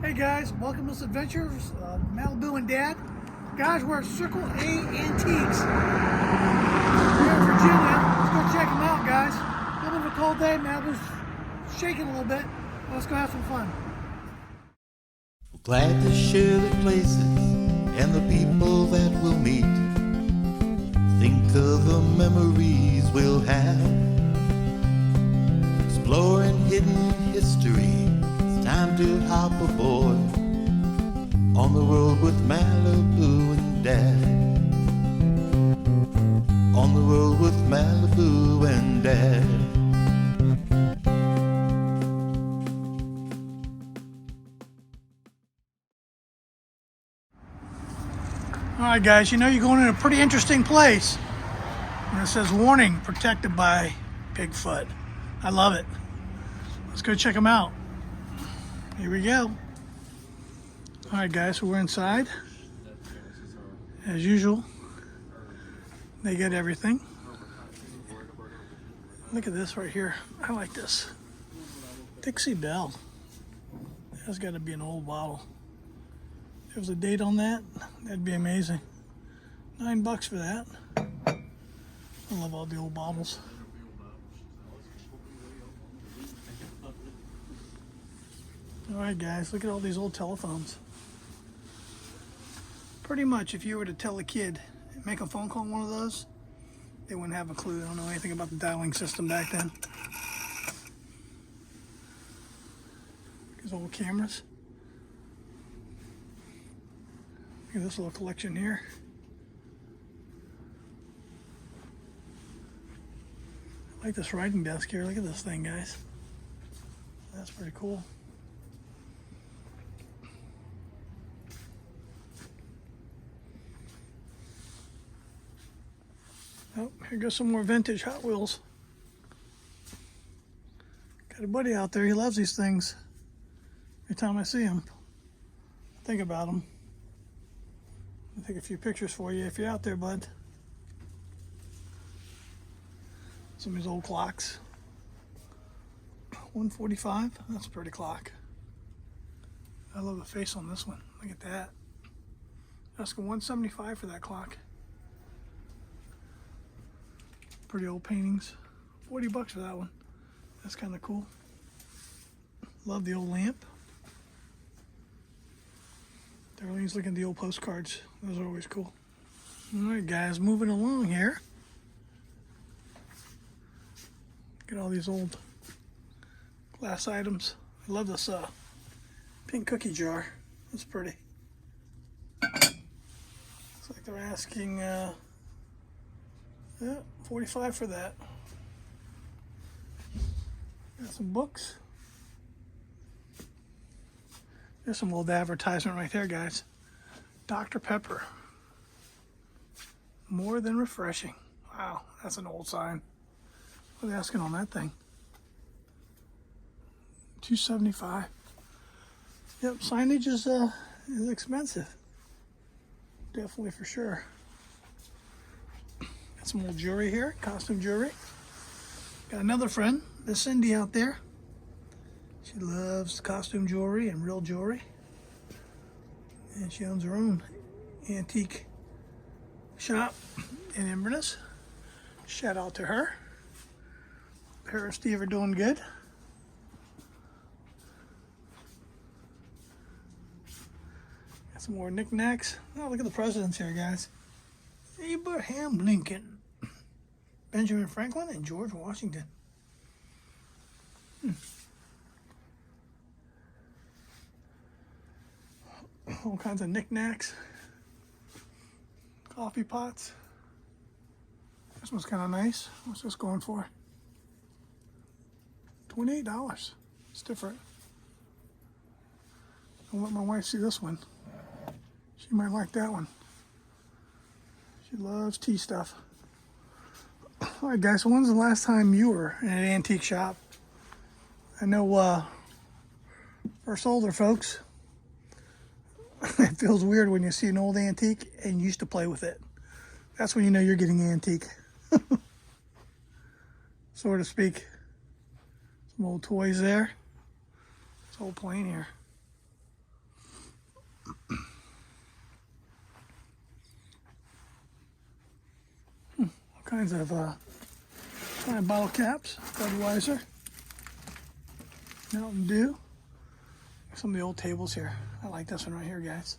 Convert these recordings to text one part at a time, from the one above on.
Hey guys, welcome to Adventures, Malibu and Dad. Guys, we're at Circle A Antiques. We're in Virginia. Let's go check them out, guys. A little bit of a cold day, Malibu's shaking a little bit. Let's go have some fun. Glad to share the places and the people that we'll meet. Think of the memories we'll have. Exploring hidden history. It's time to hop aboard on the road with Malibu and Dad. On the road with Malibu and Dad. Alright guys, you know you're going in a pretty interesting place. And it says, warning, protected by Bigfoot. I love it. Let's go check them out. Here we go. Alright guys, so we're inside. As usual, they get everything. Look at this right here. I like this. Dixie Belle. That's got to be an old bottle. If there was a date on that, that'd be amazing. $9 for that. I love all the old bottles. Alright guys, look at all these old telephones. Pretty much if you were to tell a kid, make a phone call on one of those, they wouldn't have a clue. They don't know anything about the dialing system back then. These old cameras. Look at this little collection here. I like this writing desk here. Look at this thing, guys. That's pretty cool. Oh, here goes some more vintage Hot Wheels. Got a buddy out there. He loves these things. Every time I see him, I think about him. I'll take a few pictures for you if you're out there, bud. Some of these old clocks. 145. That's a pretty clock. I love the face on this one. Look at that. Asking $175 for that clock. Pretty old paintings. $40 for that one. That's kind of cool. Love the old lamp. Darlene's looking at the old postcards. Those are always cool. Alright guys, moving along here. Look at all these old glass items. I love this pink cookie jar. That's pretty. Looks like they're asking yeah, $45 for that. Got some books. There's some old advertisement right there, guys. Dr. Pepper. More than refreshing. Wow, that's an old sign. What are they asking on that thing? $275. Yep, signage is expensive. Definitely for sure. Got some old jewelry here, costume jewelry. Got another friend, Miss Cindy out there. She loves costume jewelry and real jewelry. And she owns her own antique shop in Inverness. Shout out to her. Her and Steve are doing good. Got some more knickknacks. Oh, look at the presidents here, guys. Abraham Lincoln, Benjamin Franklin, and George Washington. All kinds of knickknacks. Coffee pots. This one's kind of nice. What's this going for? $28. It's different. I'll let my wife see this one. She might like that one. She loves tea stuff. Alright guys, so when's the last time you were in an antique shop? I know for us older folks, it feels weird when you see an old antique and you used to play with it. That's when you know you're getting antique. So to speak. Some old toys there. This whole plane here. kinds of bottle caps, Budweiser, Mountain Dew. Some of the old tables here. I like this one right here, guys.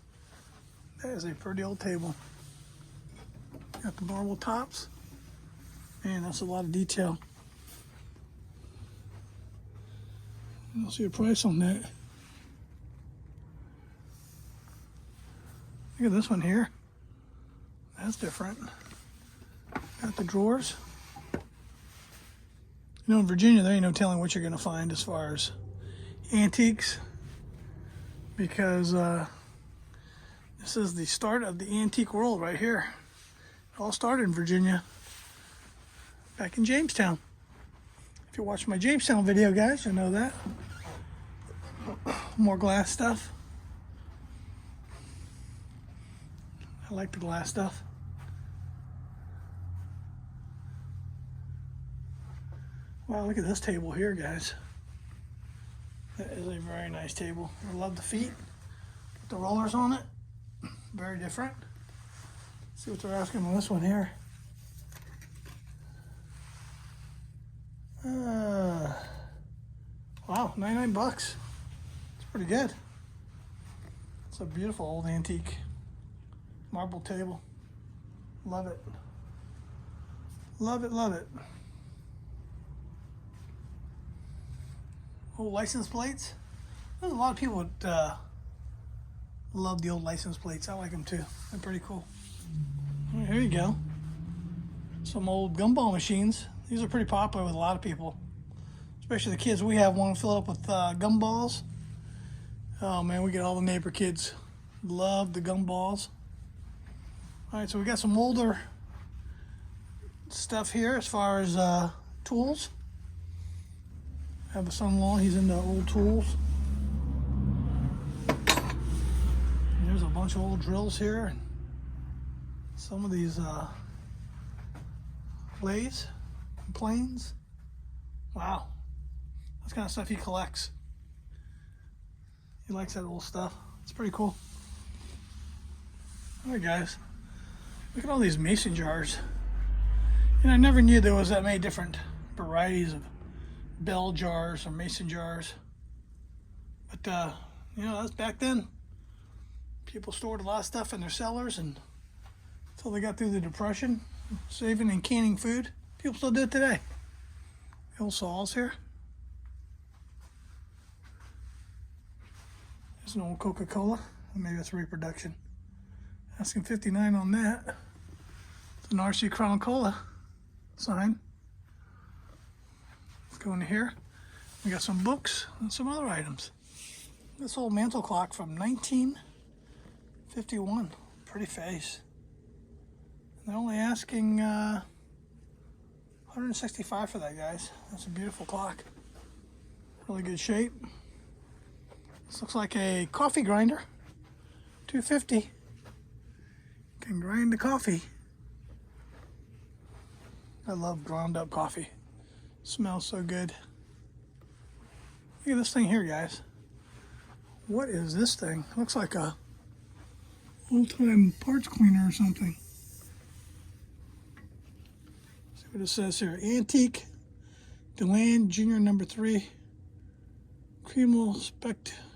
That is a pretty old table. Got the marble tops. Man, that's a lot of detail. I don't see a price on that. Look at this one here. That's different. Got the drawers. You know, in Virginia, there ain't no telling what you're going to find as far as antiques, because this is the start of the antique world right here. It all started in Virginia, back in Jamestown. If you watch my Jamestown video, guys, you'll know that. More glass stuff. I like the glass stuff. Wow, look at this table here, guys. That is a very nice table. I love the feet. Put the rollers on it. Very different. Let's see what they're asking on this one here. Wow, 99 bucks. It's pretty good. It's a beautiful old antique marble table. Love it. Love it, love it. Old license plates. There's a lot of people that love the old license plates. I like them too. They're pretty cool. Well, here you go. Some old gumball machines. These are pretty popular with a lot of people, especially the kids. We have one filled up with gumballs. Oh man, we get all the neighbor kids. Love the gumballs. All right, so we got some older stuff here as far as tools. I have a son-in-law, he's into old tools. And there's a bunch of old drills here. And some of these lathes and planes. Wow. That's kind of stuff he collects. He likes that old stuff. It's pretty cool. All right, guys. Look at all these mason jars. And I never knew there was that many different varieties of bell jars or mason jars. But, you know, that's back then. People stored a lot of stuff in their cellars and until they got through the Depression, saving and canning food. People still do it today. The old saws here. There's an old Coca-Cola. Maybe that's reproduction. Asking $59 on that. It's an RC Crown Cola sign. Let's go into here. We got some books and some other items. This old mantle clock from 1951. Pretty face. They're only asking $165 for that, guys. That's a beautiful clock. Really good shape. This looks like a coffee grinder. $250. Can grind the coffee. I love ground up coffee. Smells so good. Look at this thing here, guys. What is this thing? Looks like a old-time parts cleaner or something. See what it says here. Antique Deland Junior number 3 Cremel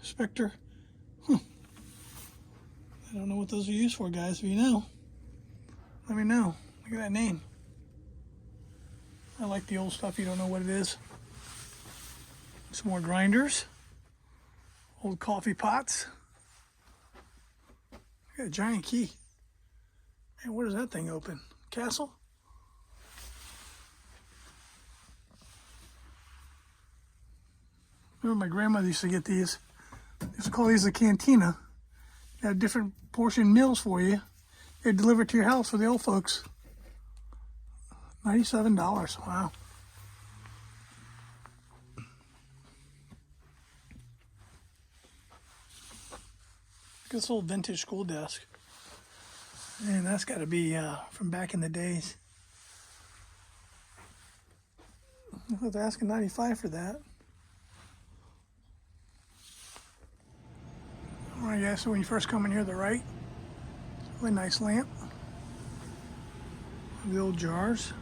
Spectre. Huh. I don't know what those are used for, guys. If you know, let me know. Look at that name. I like the old stuff. You don't know what it is. Some more grinders. Old coffee pots. Look at a giant key. Man, what does that thing open? Castle? Remember my grandmother used to get these. They used to call these a cantina. They had different portion meals for you. They'd deliver it to your house for the old folks. $97. Wow. Look at this old vintage school desk. Man, that's got to be from back in the days. They're asking $95 for that. All right, guys, so when you first come in here to the right, really nice lamp. The old jars.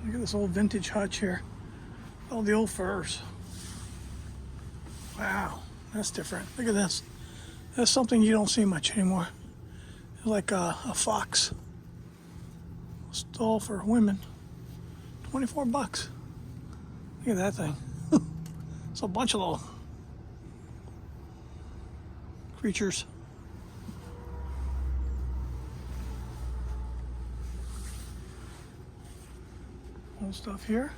Look at this old vintage hutch here. All the old furs. Wow, that's different. Look at this. That's something you don't see much anymore. It's like a fox stall for women. 24 bucks. Look at that thing. It's a bunch of little creatures. Old stuff here.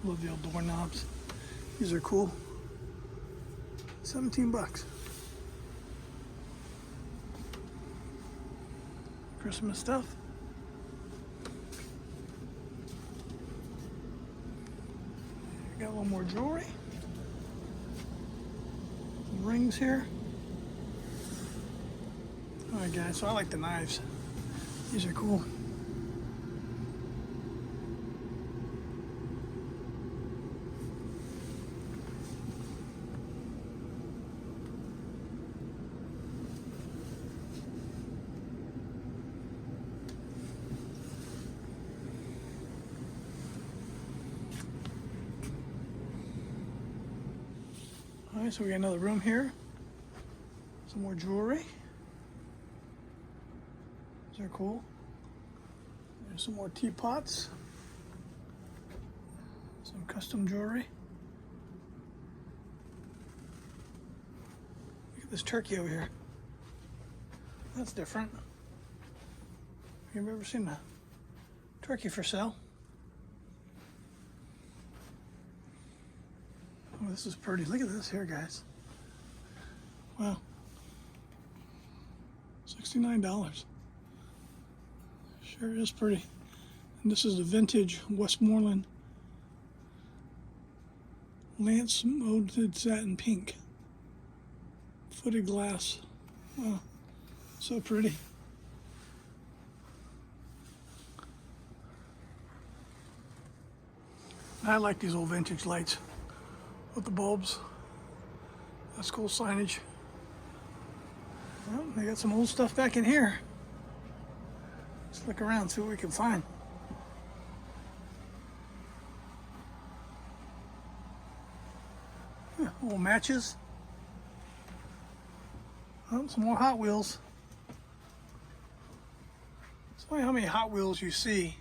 Love the old doorknobs. These are cool. 17 bucks. Christmas stuff. Got a little more jewelry. Some rings here. Alright guys, so I like the knives. These are cool. Alright, so we got another room here. Some more jewelry. These are cool. There's some more teapots. Some custom jewelry. Look at this turkey over here. That's different. Have you ever seen a turkey for sale? Oh, this is pretty. Look at this here, guys. Wow. $69. Sure is pretty. And this is the vintage Westmoreland lance molded satin pink. Footed glass. Wow. So pretty. I like these old vintage lights with the bulbs. That's cool signage. Well, they got some old stuff back in here. Let's look around, see what we can find. Yeah, old matches. Oh, some more Hot Wheels. It's funny how many Hot Wheels you see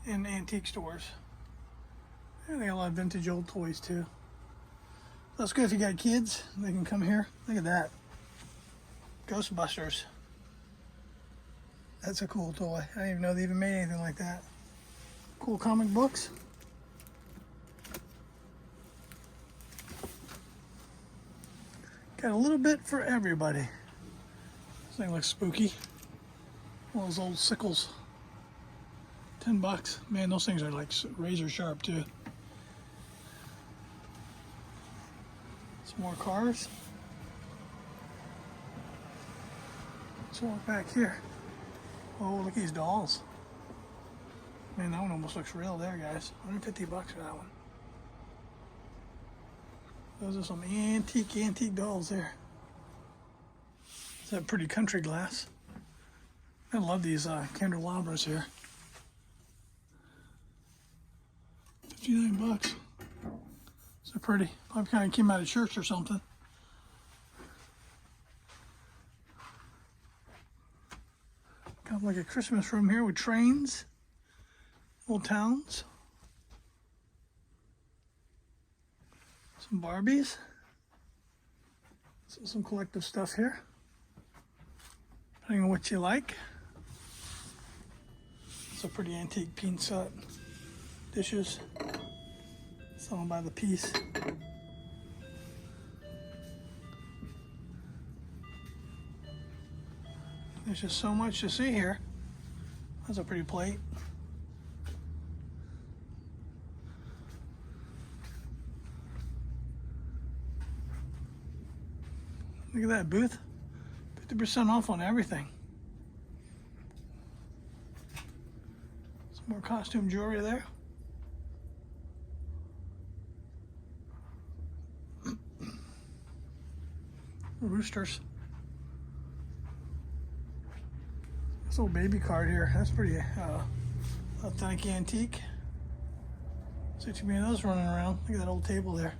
in antique stores. And they got a lot of vintage old toys too. That's good if you got kids. They can come here. Look at that. Ghostbusters. That's a cool toy. I didn't even know they even made anything like that. Cool comic books. Got a little bit for everybody. This thing looks spooky. One of those old sickles. 10 bucks. Man, those things are like razor sharp too. Some more cars. Let's walk back here. Oh, look at these dolls. Man, that one almost looks real there, guys. 150 bucks for that one. Those are some antique dolls there. It's that pretty country glass. I love these candelabras here. 59 bucks. So pretty. Probably kind of came out of church or something. Got like a Christmas room here with trains, old towns, some Barbies, so some collective stuff here, depending on what you like. It's a pretty antique pin set, dishes, selling by the piece. There's just so much to see here. That's a pretty plate. Look at that booth. 50% off on everything. Some more costume jewelry there. Roosters. This little baby card here, that's pretty authentic antique. See too many of those running around. Look at that old table there.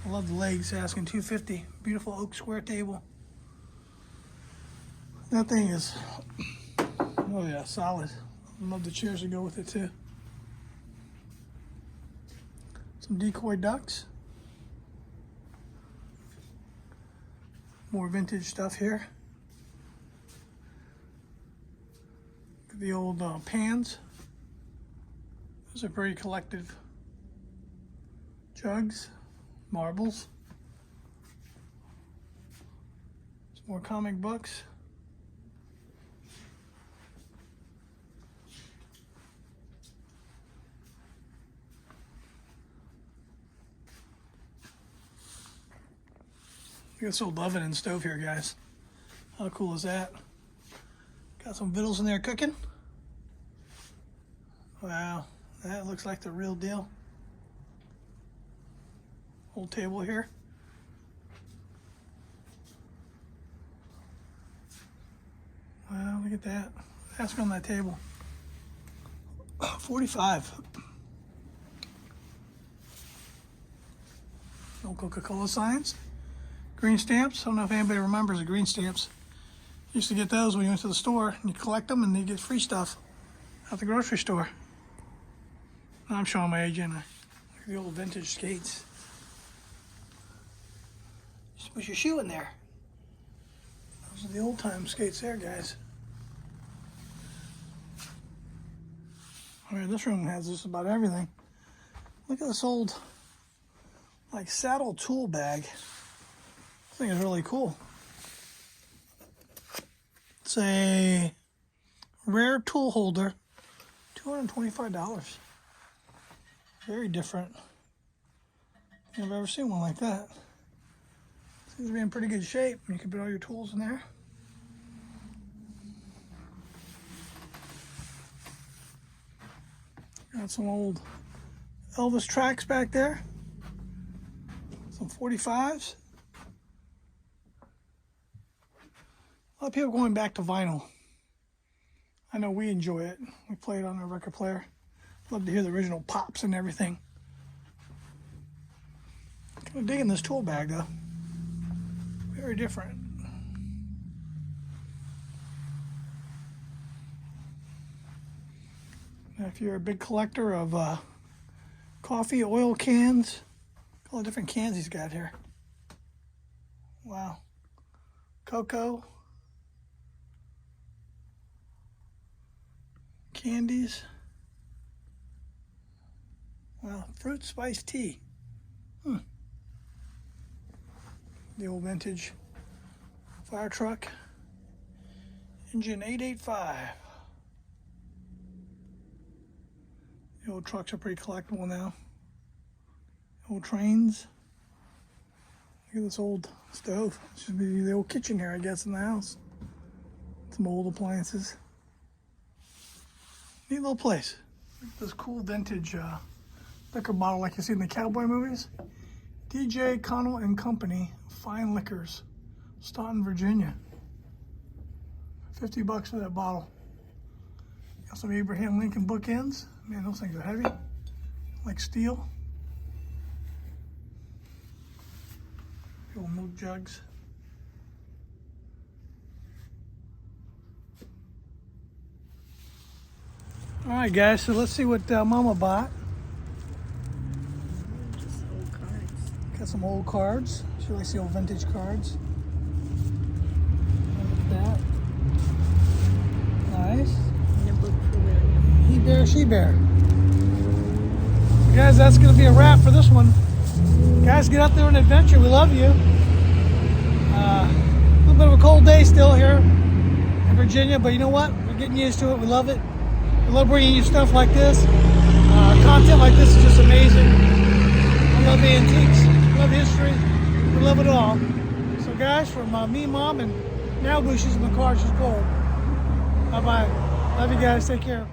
I love the legs, asking $250. Beautiful oak square table. That thing is, oh yeah, solid. I love the chairs that go with it too. Some decoy ducks. More vintage stuff here. The old pans. Those are very collective. Jugs, marbles. Some more comic books. Look at this old oven and stove here, guys. How cool is that? Got some vittles in there cooking. Wow, that looks like the real deal. Old table here. Wow, look at that. Ask on that table. 45. No Coca-Cola signs. Green stamps. I don't know if anybody remembers the green stamps. Used to get those when you went to the store and you collect them and you get free stuff at the grocery store. Now I'm showing my age, ain't I? Look at the old vintage skates. Just put your shoe in there. Those are the old time skates there, guys. All right, this room has just about everything. Look at this old, like, saddle tool bag. This thing is really cool. It's a rare tool holder, $225. Very different. I've ever seen one like that. Seems to be in pretty good shape. You can put all your tools in there. Got some old Elvis tracks back there. Some 45s. A lot of people going back to vinyl. I know we enjoy it. We play it on our record player. Love to hear the original pops and everything. Kind of digging this tool bag though. Very different. Now, if you're a big collector of coffee, oil cans, all the different cans he's got here. Wow. Cocoa. Candies. Wow, fruit spice tea. The old vintage fire truck. Engine 885. The old trucks are pretty collectible now. Old trains. Look at this old stove. This should be the old kitchen here, I guess, in the house. Some old appliances. Neat little place. Look at this cool vintage liquor bottle like you see in the cowboy movies. DJ Connell and Company Fine Liquors, Staunton, Virginia. $50 for that bottle. Got some Abraham Lincoln bookends. Man, those things are heavy, like steel. Old milk jugs. All right, guys. So let's see what Mama bought. Just old cards. Got some old cards. She likes the old vintage cards. Look at that. Nice. And a book for William. He bear, she bear. Guys, that's going to be a wrap for this one. Guys, get out there on an adventure. We love you. A little bit of a cold day still here in Virginia, but you know what? We're getting used to it. We love it. We love bringing you stuff like this. Content like this is just amazing. I love antiques. I love history. We love it all. So, guys, from me, Mom, and now Bushes in the car, she's cold. Bye-bye. Love you guys. Take care.